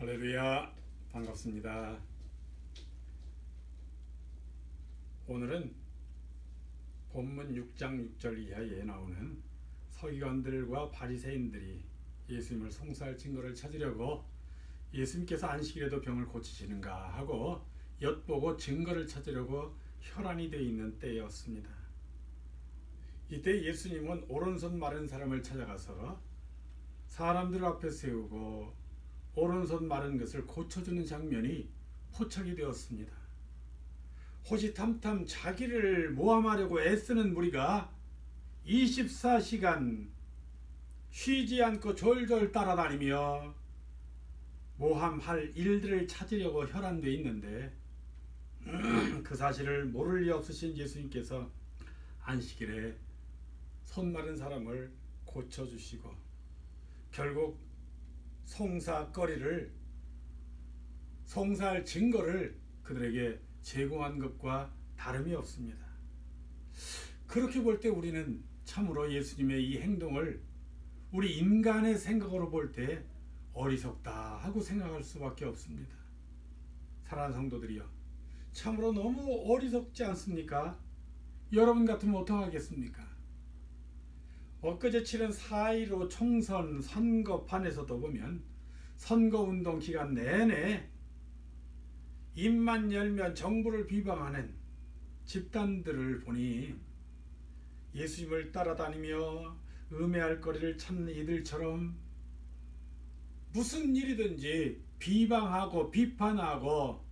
할렐루야, 반갑습니다. 오늘은 본문 6장 6절 이하에 나오는 서기관들과 바리새인들이 예수님을 송사할 증거를 찾으려고 예수님께서 안식일에도 병을 고치시는가 하고 엿보고 증거를 찾으려고 혈안이 되어 있는 때였습니다. 이때 예수님은 오른손 마른 사람을 찾아가서 사람들 앞에 세우고 오른손 마른 것을 고쳐주는 장면이 포착이 되었습니다. 호시탐탐 자기를 모함하려고 애쓰는 무리가 24시간 쉬지 않고 졸졸 따라다니며 모함할 일들을 찾으려고 혈안되어 있는데 그 사실을 모를 리 없으신 예수님께서 안식일에 손 마른 사람을 고쳐주시고 결국 송사할 증거를 그들에게 제공한 것과 다름이 없습니다. 그렇게 볼 때 우리는 참으로 예수님의 이 행동을 우리 인간의 생각으로 볼 때 어리석다 하고 생각할 수밖에 없습니다. 사랑하는 성도들이여, 참으로 너무 어리석지 않습니까? 여러분 같으면 어떡하겠습니까? 엊그제 치른 4.15 총선 선거판에서도 보면 선거운동 기간 내내 입만 열면 정부를 비방하는 집단들을 보니 예수님을 따라다니며 음해할 거리를 찾는 이들처럼 무슨 일이든지 비방하고 비판하고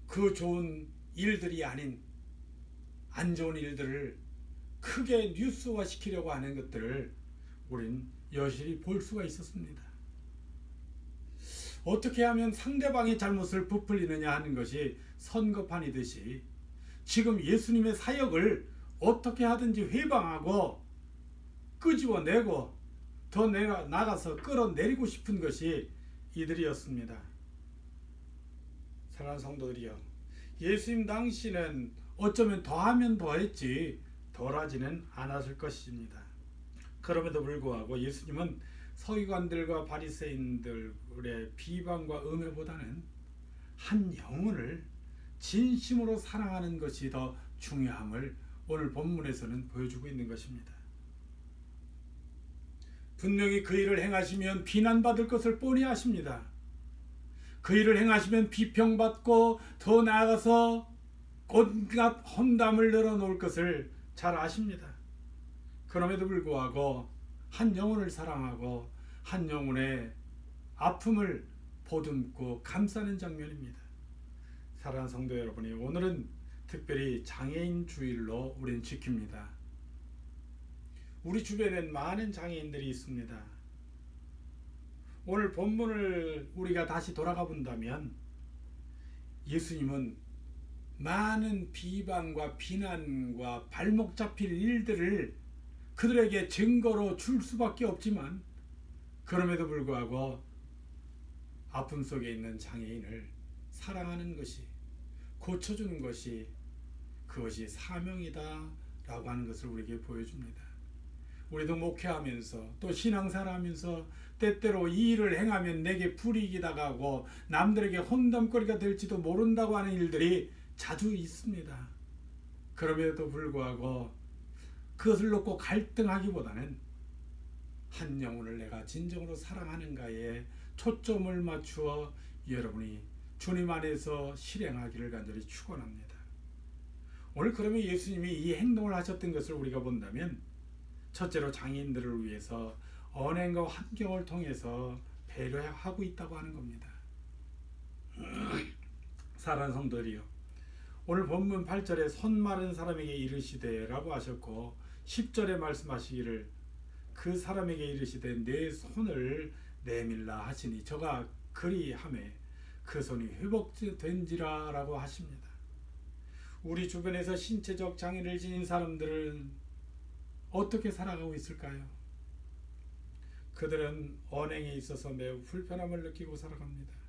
그 좋은 일들이 아닌 안 좋은 일들을 크게 뉴스화 시키려고 하는 것들을 우린 여실히 볼 수가 있었습니다. 어떻게 하면 상대방의 잘못을 부풀리느냐 하는 것이 선거판이듯이 지금 예수님의 사역을 어떻게 하든지 회방하고 끄집어내고 더 나가서 끌어내리고 싶은 것이 이들이었습니다. 사랑하는 성도들이여, 예수님 당시는 어쩌면 더하면 더했지 덜하지는 않았을 것입니다. 그럼에도 불구하고 예수님은 서기관들과 바리새인들의 비방과 음해보다는 한 영혼을 진심으로 사랑하는 것이 더 중요함을 오늘 본문에서는 보여주고 있는 것입니다. 분명히 그 일을 행하시면 비난받을 것을 뻔히 아십니다. 그 일을 행하시면 비평받고 더 나아가서 온갖 험담을 늘어놓을 것을 잘 아십니다. 그럼에도 불구하고 한 영혼을 사랑하고 한 영혼의 아픔을 보듬고 감싸는 장면입니다. 사랑하는 성도 여러분이, 오늘은 특별히 장애인 주일로 우리는 지킵니다. 우리 주변엔 많은 장애인들이 있습니다. 오늘 본문을 우리가 다시 돌아가 본다면 예수님은 많은 비방과 비난과 발목 잡힐 일들을 그들에게 증거로 줄 수밖에 없지만 그럼에도 불구하고 아픔 속에 있는 장애인을 사랑하는 것이, 고쳐주는 것이, 그것이 사명이다 라고 하는 것을 우리에게 보여줍니다. 우리도 목회하면서 또 신앙생활하면서 때때로 이 일을 행하면 내게 불이익이 당하고 남들에게 험담거리가 될지도 모른다고 하는 일들이 자주 있습니다. 그럼에도 불구하고 그것을 놓고 갈등하기보다는 한 영혼을 내가 진정으로 사랑하는가에 초점을 맞추어 여러분이 주님 안에서 실행하기를 간절히 축원합니다. 오늘 그러면 예수님이 이 행동을 하셨던 것을 우리가 본다면 첫째로 장애인들을 위해서 언행과 환경을 통해서 배려하고 있다고 하는 겁니다. 사랑하는 성도들이요, 오늘 본문 8절에 손 마른 사람에게 이르시되 라고 하셨고 10절에 말씀하시기를 그 사람에게 이르시되 내 손을 내밀라 하시니 저가 그리하매 그 손이 회복된지라 라고 하십니다. 우리 주변에서 신체적 장애를 지닌 사람들은 어떻게 살아가고 있을까요? 그들은 언행에 있어서 매우 불편함을 느끼고 살아갑니다.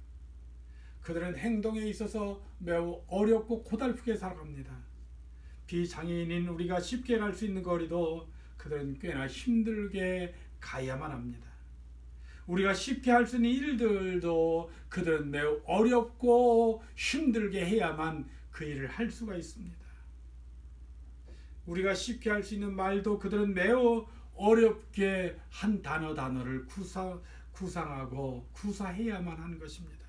그들은 행동에 있어서 매우 어렵고 고달프게 살아갑니다. 비장애인인 우리가 쉽게 갈 수 있는 거리도 그들은 꽤나 힘들게 가야만 합니다. 우리가 쉽게 할 수 있는 일들도 그들은 매우 어렵고 힘들게 해야만 그 일을 할 수가 있습니다. 우리가 쉽게 할 수 있는 말도 그들은 매우 어렵게 한 단어를 구상하고 구사해야만 하는 것입니다.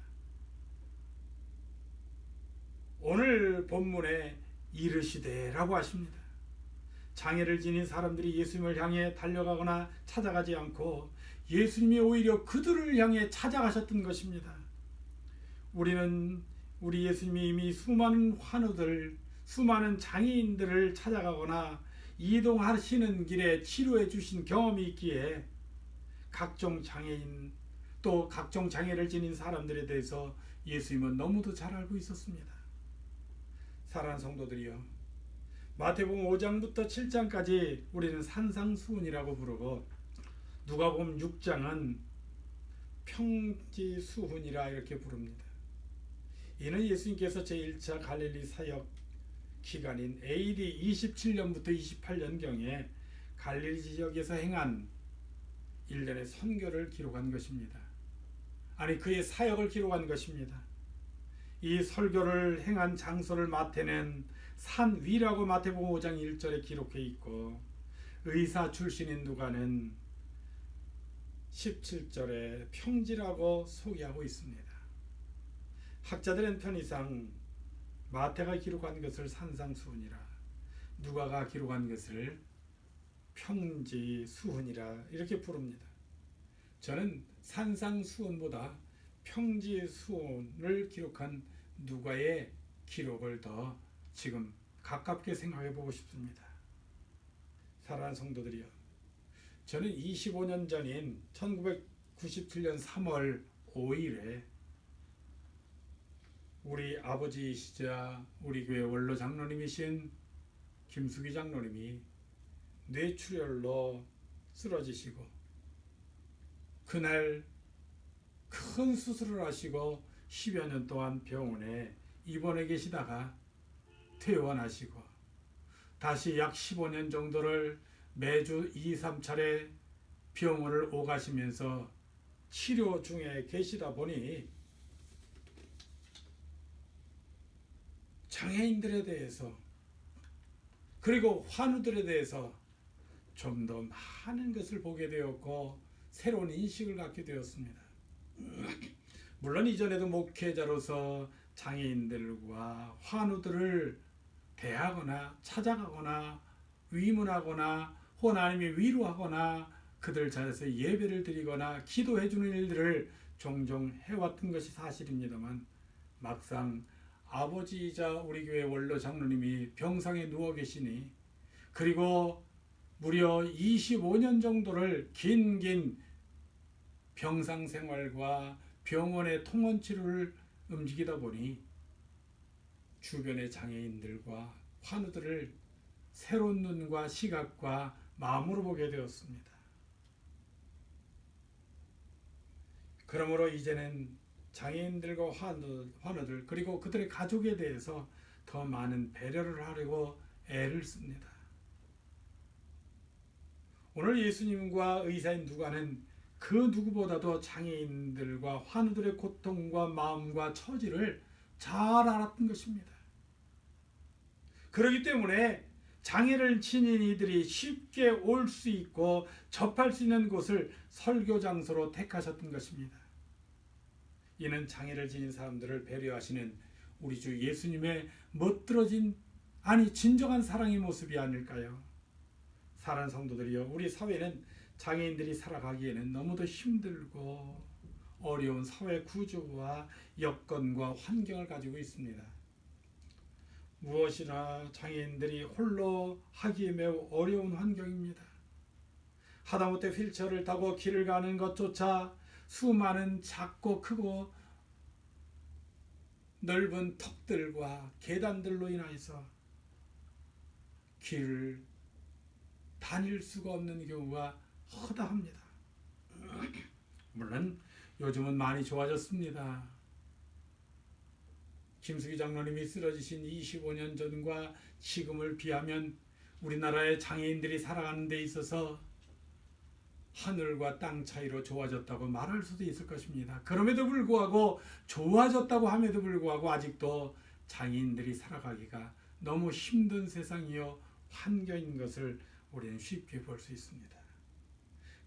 오늘 본문에 이르시되라고 하십니다. 장애를 지닌 사람들이 예수님을 향해 달려가거나 찾아가지 않고 예수님이 오히려 그들을 향해 찾아가셨던 것입니다. 우리 예수님이 이미 수많은 환우들, 수많은 장애인들을 찾아가거나 이동하시는 길에 치료해 주신 경험이 있기에 각종 장애인 또 각종 장애를 지닌 사람들에 대해서 예수님은 너무도 잘 알고 있었습니다. 사랑하는 성도들이여, 마태복음 5장부터 7장까지 우리는 산상수훈이라고 부르고 누가복음 6장은 평지수훈이라 이렇게 부릅니다. 이는 예수님께서 제1차 갈릴리 사역 기간인 AD 27년부터 28년경에 갈릴리 지역에서 행한 일련의 선교를 기록한 것입니다. 아니, 그의 사역을 기록한 것입니다. 이 설교를 행한 장소를 마태는 산 위라고 마태복음 5장 1절에 기록해 있고, 의사 출신인 누가는 17절에 평지라고 소개하고 있습니다. 학자들은 편의상 마태가 기록한 것을 산상수훈이라, 누가가 기록한 것을 평지수훈이라 이렇게 부릅니다. 저는 산상수훈보다 평지수훈을 기록한 누가의 기록을 더 지금 가깝게 생각해 보고 싶습니다. 사랑하는 성도들이여, 저는 25년 전인 1997년 3월 5일에 우리 아버지이시자 우리 교회 원로 장로님이신 김수기 장로님이 뇌출혈로 쓰러지시고, 그날 큰 수술을 하시고 10여 년 동안 병원에 입원해 계시다가 퇴원하시고 다시 약 15년 정도를 매주 2, 3차례 병원을 오가시면서 치료 중에 계시다 보니 장애인들에 대해서 그리고 환우들에 대해서 좀 더 많은 것을 보게 되었고 새로운 인식을 갖게 되었습니다. 물론 이전에도 목회자로서 장애인들과 환우들을 대하거나 찾아가거나 위문하거나 혹은 아니면 위로하거나 그들 자리에서 예배를 드리거나 기도해 주는 일들을 종종 해왔던 것이 사실입니다만, 막상 아버지이자 우리 교회 원로 장로님이 병상에 누워 계시니, 그리고 무려 25년 정도를 긴 병상 생활과 병원의 통원 치료를 움직이다 보니 주변의 장애인들과 환우들을 새로운 눈과 시각과 마음으로 보게 되었습니다. 그러므로 이제는 장애인들과 환우들 그리고 그들의 가족에 대해서 더 많은 배려를 하려고 애를 씁니다. 오늘 예수님과 의사인 누가는 그 누구보다도 장애인들과 환우들의 고통과 마음과 처지를 잘 알았던 것입니다. 그렇기 때문에 장애를 지닌 이들이 쉽게 올 수 있고 접할 수 있는 곳을 설교 장소로 택하셨던 것입니다. 이는 장애를 지닌 사람들을 배려하시는 우리 주 예수님의 멋들어진, 아니 진정한 사랑의 모습이 아닐까요? 사랑하는 성도들이여, 우리 사회는 장애인들이 살아가기에는 너무도 힘들고 어려운 사회 구조와 여건과 환경을 가지고 있습니다. 무엇이나 장애인들이 홀로 하기에 매우 어려운 환경입니다. 하다못해 휠체어를 타고 길을 가는 것조차 수많은 작고 크고 넓은 턱들과 계단들로 인해서 길을 다닐 수가 없는 경우가 허다합니다. 물론 요즘은 많이 좋아졌습니다. 김수기 장로님이 쓰러지신 25년 전과 지금을 비하면 우리나라의 장애인들이 살아가는 데 있어서 하늘과 땅 차이로 좋아졌다고 말할 수도 있을 것입니다. 그럼에도 불구하고 좋아졌다고 함에도 불구하고 아직도 장애인들이 살아가기가 너무 힘든 세상이요 환경인 것을 우리는 쉽게 볼 수 있습니다.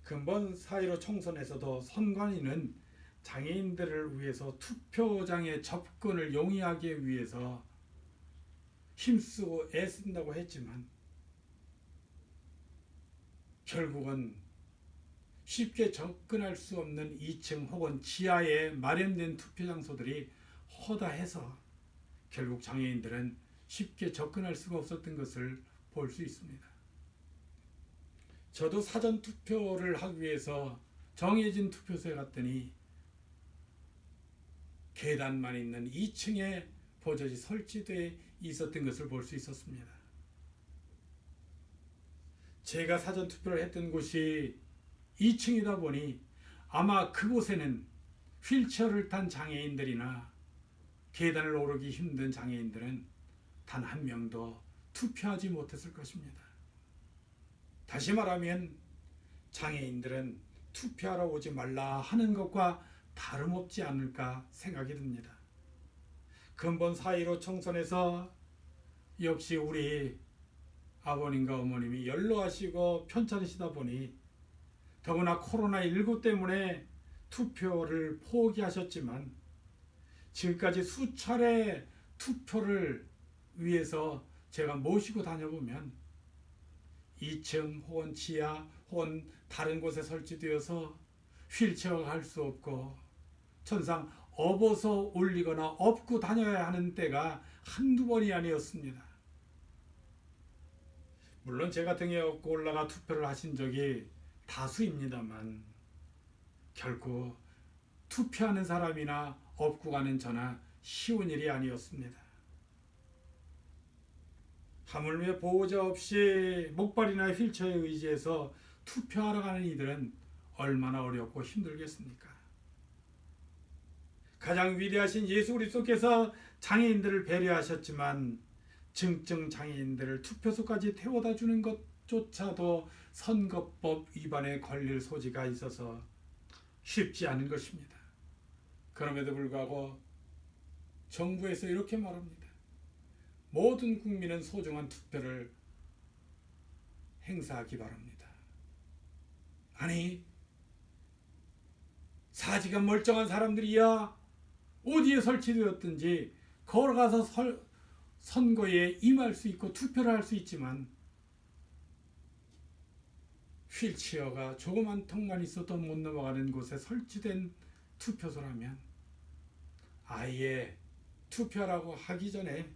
근본 4.15 총선에서도 선관위는 장애인들을 위해서 투표장의 접근을 용이하기 위해서 힘쓰고 애쓴다고 했지만 결국은 쉽게 접근할 수 없는 2층 혹은 지하에 마련된 투표 장소들이 허다해서 결국 장애인들은 쉽게 접근할 수가 없었던 것을 볼 수 있습니다. 저도 사전 투표를 하기 위해서 정해진 투표소에 갔더니 계단만 있는 2층에 버젓이 설치되어 있었던 것을 볼 수 있었습니다. 제가 사전 투표를 했던 곳이 2층이다 보니 아마 그곳에는 휠체어를 탄 장애인들이나 계단을 오르기 힘든 장애인들은 단 한 명도 투표하지 못했을 것입니다. 다시 말하면 장애인들은 투표하러 오지 말라 하는 것과 다름없지 않을까 생각이 듭니다. 근본 4.15 총선에서 역시 우리 아버님과 어머님이 연로하시고 편찮으시다 보니 더구나 코로나19 때문에 투표를 포기하셨지만 지금까지 수차례 투표를 위해서 제가 모시고 다녀보면 2층 혹은 지하 혹은 다른 곳에 설치되어서 휠체어가 갈 수 없고 천상 업어서 올리거나 업고 다녀야 하는 때가 한두 번이 아니었습니다. 물론 제가 등에 업고 올라가 투표를 하신 적이 다수입니다만 결코 투표하는 사람이나 업고 가는 저나 쉬운 일이 아니었습니다. 하물며 보호자 없이 목발이나 휠체어에 의지해서 투표하러 가는 이들은 얼마나 어렵고 힘들겠습니까? 가장 위대하신 예수 그리스도께서 장애인들을 배려하셨지만 증증 장애인들을 투표소까지 태워다 주는 것조차도 선거법 위반에 걸릴 소지가 있어서 쉽지 않은 것입니다. 그럼에도 불구하고 정부에서 이렇게 말합니다. 모든 국민은 소중한 투표를 행사하기 바랍니다. 아니, 사지가 멀쩡한 사람들이야 어디에 설치되었든지 걸어가서 선거에 임할 수 있고 투표를 할 수 있지만 휠체어가 조그만 턱만 있어도 못 넘어가는 곳에 설치된 투표소라면 아예 투표하라고 하기 전에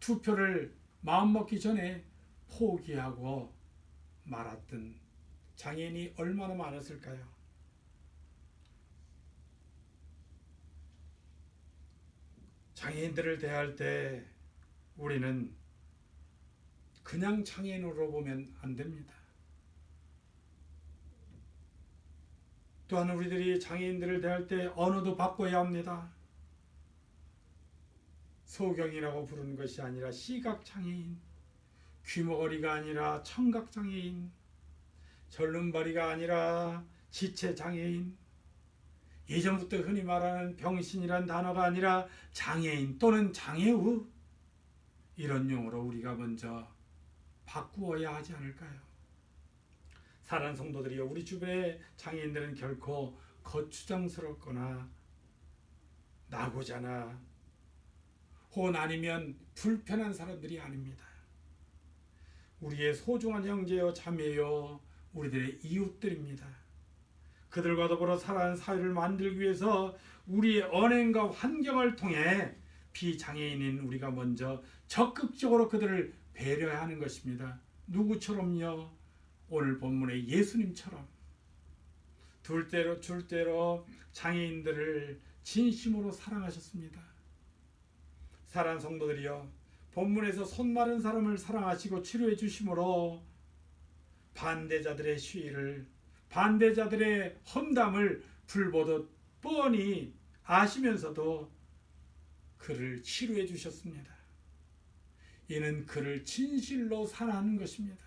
투표를 마음먹기 전에 포기하고 말았던 장애인이 얼마나 많았을까요? 장애인들을 대할 때 우리는 그냥 장애인으로 보면 안 됩니다. 또한 우리들이 장애인들을 대할 때 언어도 바꿔야 합니다. 소경이라고 부르는 것이 아니라 시각장애인, 귀머거리가 아니라 청각장애인, 절름발이가 아니라 지체장애인, 예전부터 흔히 말하는 병신이란 단어가 아니라 장애인 또는 장애우, 이런 용어로 우리가 먼저 바꾸어야 하지 않을까요? 사랑하는 성도들이여, 우리 주변의 장애인들은 결코 거추장스럽거나 나고자나 혹은 아니면 불편한 사람들이 아닙니다. 우리의 소중한 형제요 자매요 우리들의 이웃들입니다. 그들과 더불어 살아가는 사회를 만들기 위해서 우리의 언행과 환경을 통해 비장애인인 우리가 먼저 적극적으로 그들을 배려해야 하는 것입니다. 누구처럼요? 오늘 본문의 예수님처럼 둘 대로 줄 대로 장애인들을 진심으로 사랑하셨습니다. 사랑하는 성도들이여, 본문에서 손 마른 사람을 사랑하시고 치료해 주심으로 반대자들의 시위를, 반대자들의 험담을 불보듯 뻔히 아시면서도 그를 치료해 주셨습니다. 이는 그를 진실로 사랑하는 것입니다.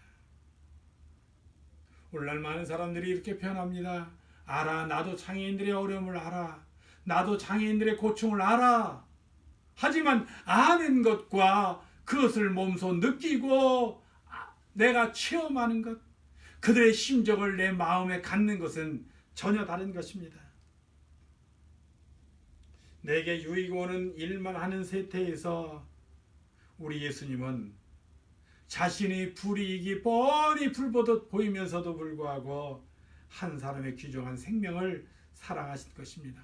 오늘날 많은 사람들이 이렇게 표현합니다. 알아, 나도 장애인들의 어려움을 알아. 나도 장애인들의 고충을 알아. 하지만 아는 것과 그것을 몸소 느끼고 내가 체험하는 것, 그들의 심정을 내 마음에 갖는 것은 전혀 다른 것입니다. 내게 유익 오는 일만 하는 세태에서 우리 예수님은 자신의 불이익이 뻔히 불보듯 보이면서도 불구하고 한 사람의 귀중한 생명을 사랑하신 것입니다.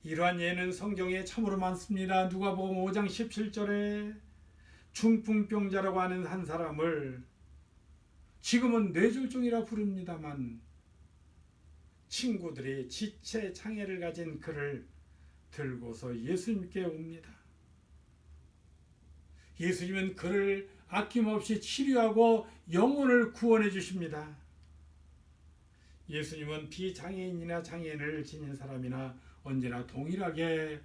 이러한 예는 성경에 참으로 많습니다. 누가복음 5장 17절에 중풍병자라고 하는 한 사람을 지금은 뇌졸중이라 부릅니다만 친구들이 지체 장애를 가진 그를 들고서 예수님께 옵니다. 예수님은 그를 아낌없이 치료하고 영혼을 구원해 주십니다. 예수님은 비장애인이나 장애인을 지닌 사람이나 언제나 동일하게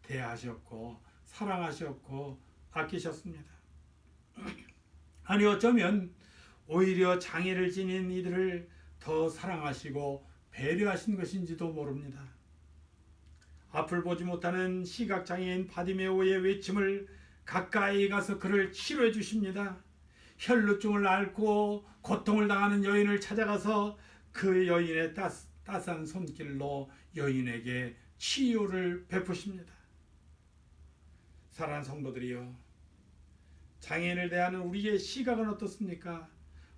대하셨고 사랑하셨고 아끼셨습니다. 아니 어쩌면 오히려 장애를 지닌 이들을 더 사랑하시고 배려하신 것인지도 모릅니다. 앞을 보지 못하는 시각장애인 바디메오의 외침을 가까이 가서 그를 치료해 주십니다. 혈루증을 앓고 고통을 당하는 여인을 찾아가서 그 여인의 따스한 손길로 여인에게 치유를 베푸십니다. 사랑하는 성도들이여, 장애인을 대하는 우리의 시각은 어떻습니까?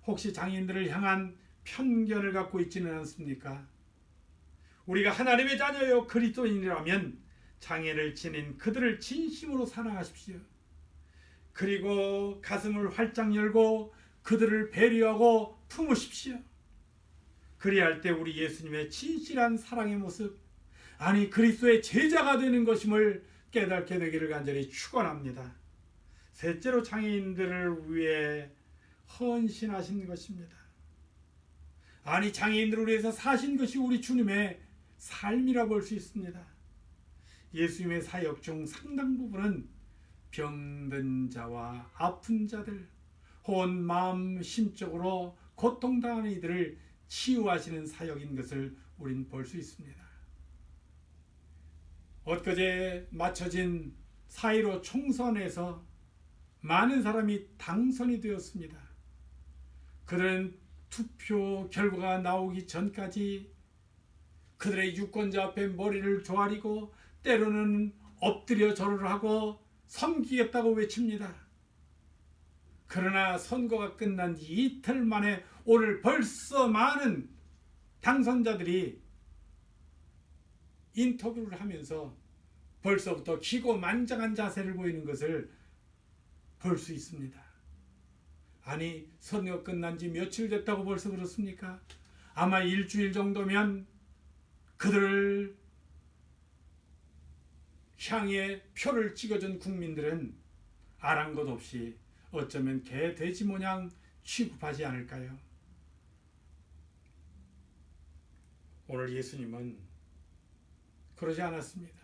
혹시 장애인들을 향한 편견을 갖고 있지는 않습니까? 우리가 하나님의 자녀요 그리스도인이라면 장애를 지닌 그들을 진심으로 사랑하십시오. 그리고 가슴을 활짝 열고 그들을 배려하고 품으십시오. 그리할 때 우리 예수님의 진실한 사랑의 모습, 아니 그리스도의 제자가 되는 것임을 깨닫게 되기를 간절히 축원합니다. 셋째로 장애인들을 위해 헌신하신 것입니다. 아니 장애인들을 위해서 사신 것이 우리 주님의 삶이라 볼 수 있습니다. 예수님의 사역 중 상당 부분은 병든 자와 아픈 자들, 혹은 마음 심적으로 고통당하는 이들을 치유하시는 사역인 것을 우린 볼 수 있습니다. 엊그제 마쳐진 4.15 총선에서 많은 사람이 당선이 되었습니다. 그들은 투표 결과가 나오기 전까지 그들의 유권자 앞에 머리를 조아리고 때로는 엎드려 절을 하고 섬기겠다고 외칩니다. 그러나 선거가 끝난 지 이틀 만에 오늘 벌써 많은 당선자들이 인터뷰를 하면서 벌써부터 기고만장한 자세를 보이는 것을 볼 수 있습니다. 아니 선거 끝난 지 며칠 됐다고 벌써 그렇습니까? 아마 일주일 정도면 그들을 향해 표를 찍어준 국민들은 아랑곳 없이 어쩌면 개 돼지 모양 취급하지 않을까요? 오늘 예수님은 그러지 않았습니다.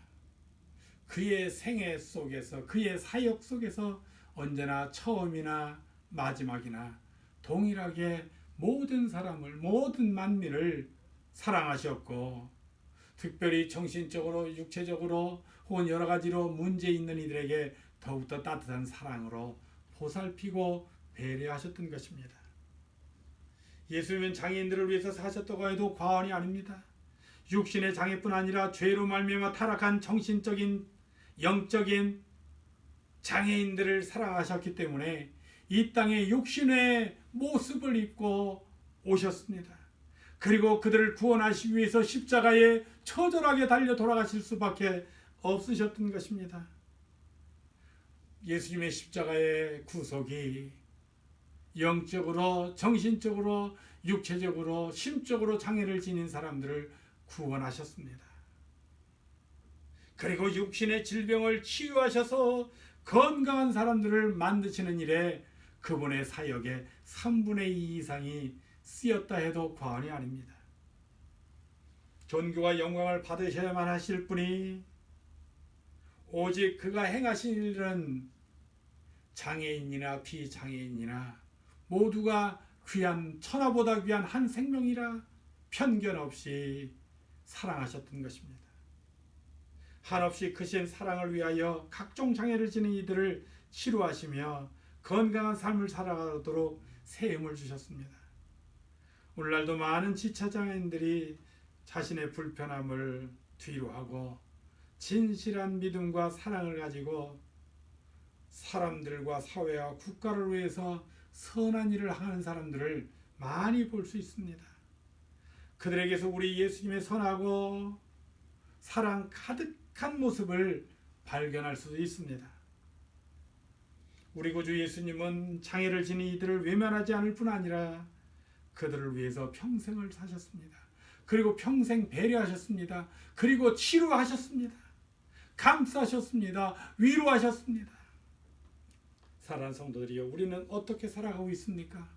그의 생애 속에서 그의 사역 속에서 언제나 처음이나 마지막이나 동일하게 모든 사람을 모든 만민을 사랑하셨고 특별히 정신적으로 육체적으로 혹은 여러 가지로 문제 있는 이들에게 더욱더 따뜻한 사랑으로 보살피고 배려하셨던 것입니다. 예수님은 장애인들을 위해서 사셨다고 해도 과언이 아닙니다. 육신의 장애뿐 아니라 죄로 말미암아 타락한 정신적인 영적인 장애인들을 사랑하셨기 때문에 이 땅에 육신의 모습을 입고 오셨습니다. 그리고 그들을 구원하시기 위해서 십자가에 처절하게 달려 돌아가실 수밖에 없으셨던 것입니다. 예수님의 십자가의 구속이 영적으로, 정신적으로, 육체적으로, 심적으로 장애를 지닌 사람들을 구원하셨습니다. 그리고 육신의 질병을 치유하셔서 건강한 사람들을 만드시는 일에 그분의 사역의 3분의 2 이상이 쓰였다 해도 과언이 아닙니다. 존귀와 영광을 받으셔야만 하실 분이 오직 그가 행하신 일은 장애인이나 비장애인이나 모두가 귀한 천하보다 귀한 한 생명이라 편견 없이 사랑하셨던 것입니다. 한없이 크신 사랑을 위하여 각종 장애를 지닌 이들을 치료하시며 건강한 삶을 살아가도록 새 힘을 주셨습니다. 오늘날도 많은 지체장애인들이 자신의 불편함을 뒤로하고 진실한 믿음과 사랑을 가지고 사람들과 사회와 국가를 위해서 선한 일을 하는 사람들을 많이 볼 수 있습니다. 그들에게서 우리 예수님의 선하고 사랑 가득한 모습을 발견할 수 있습니다. 우리 구주 예수님은 장애를 지닌 이들을 외면하지 않을 뿐 아니라 그들을 위해서 평생을 사셨습니다. 그리고 평생 배려하셨습니다. 그리고 치료하셨습니다. 감싸셨습니다. 위로하셨습니다. 사랑하는 성도들이여, 우리는 어떻게 살아가고 있습니까?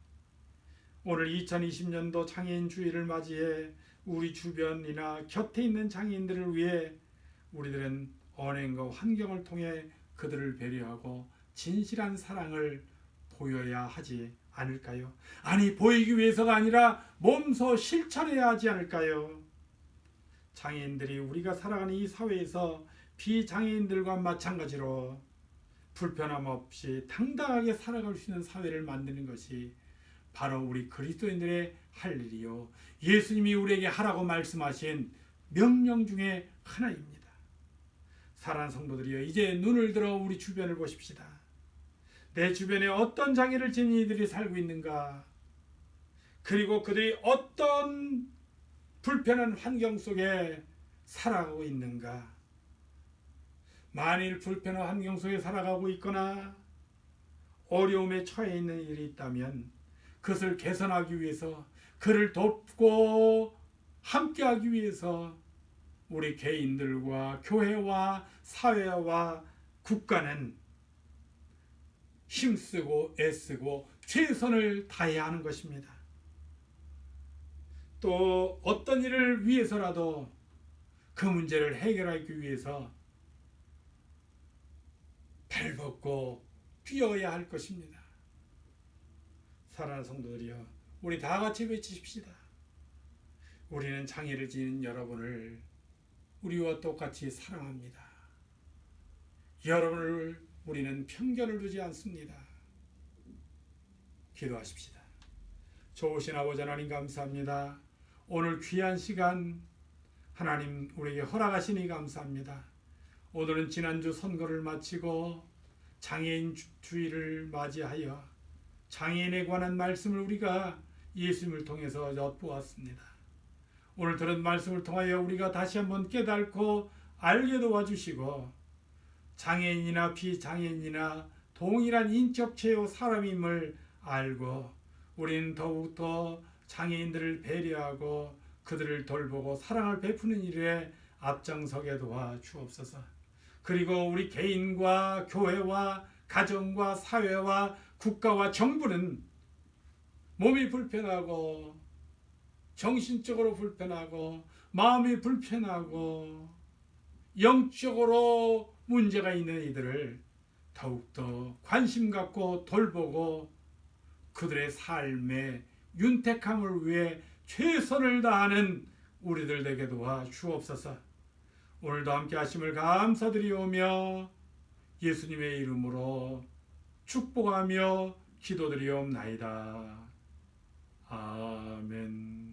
오늘 2020년도 장애인 주의를 맞이해 우리 주변이나 곁에 있는 장애인들을 위해 우리들은 언행과 환경을 통해 그들을 배려하고 진실한 사랑을 보여야 하지 않을까요? 아니, 보이기 위해서가 아니라 몸소 실천해야 하지 않을까요? 장애인들이 우리가 살아가는 이 사회에서 비장애인들과 마찬가지로 불편함 없이 당당하게 살아갈 수 있는 사회를 만드는 것이 바로 우리 그리스도인들의 할 일이요, 예수님이 우리에게 하라고 말씀하신 명령 중에 하나입니다. 사랑하는 성도들이여, 이제 눈을 들어 우리 주변을 보십시다. 내 주변에 어떤 장애를 지닌 이들이 살고 있는가? 그리고 그들이 어떤 불편한 환경 속에 살아가고 있는가? 만일 불편한 환경 속에 살아가고 있거나 어려움에 처해 있는 일이 있다면 그것을 개선하기 위해서, 그를 돕고 함께하기 위해서 우리 개인들과 교회와 사회와 국가는 힘쓰고 애쓰고 최선을 다해야 하는 것입니다. 또 어떤 일을 위해서라도 그 문제를 해결하기 위해서 발벗고 뛰어야 할 것입니다. 사랑하는 성도들이여, 우리 다 같이 외치십시다. 우리는 장애를 지닌 여러분을 우리와 똑같이 사랑합니다. 여러분을 우리는 편견을 두지 않습니다. 기도하십시다. 좋으신 아버지 하나님, 감사합니다. 오늘 귀한 시간 하나님 우리에게 허락하시니 감사합니다. 오늘은 지난주 선거를 마치고 장애인 주의를 맞이하여 장애인에 관한 말씀을 우리가 예수님을 통해서 엿보았습니다. 오늘 들은 말씀을 통하여 우리가 다시 한번 깨닫고 알게 도와주시고, 장애인이나 비장애인이나 동일한 인격체의 사람임을 알고 우리는 더욱더 장애인들을 배려하고 그들을 돌보고 사랑을 베푸는 일에 앞장서게 도와 주옵소서. 그리고 우리 개인과 교회와 가정과 사회와 국가와 정부는 몸이 불편하고 정신적으로 불편하고 마음이 불편하고 영적으로 문제가 있는 이들을 더욱더 관심 갖고 돌보고 그들의 삶의 윤택함을 위해 최선을 다하는 우리들 되게 도와 주옵소서. 오늘도 함께 하심을 감사드리오며 예수님의 이름으로 축복하며 기도드리옵나이다. 아멘.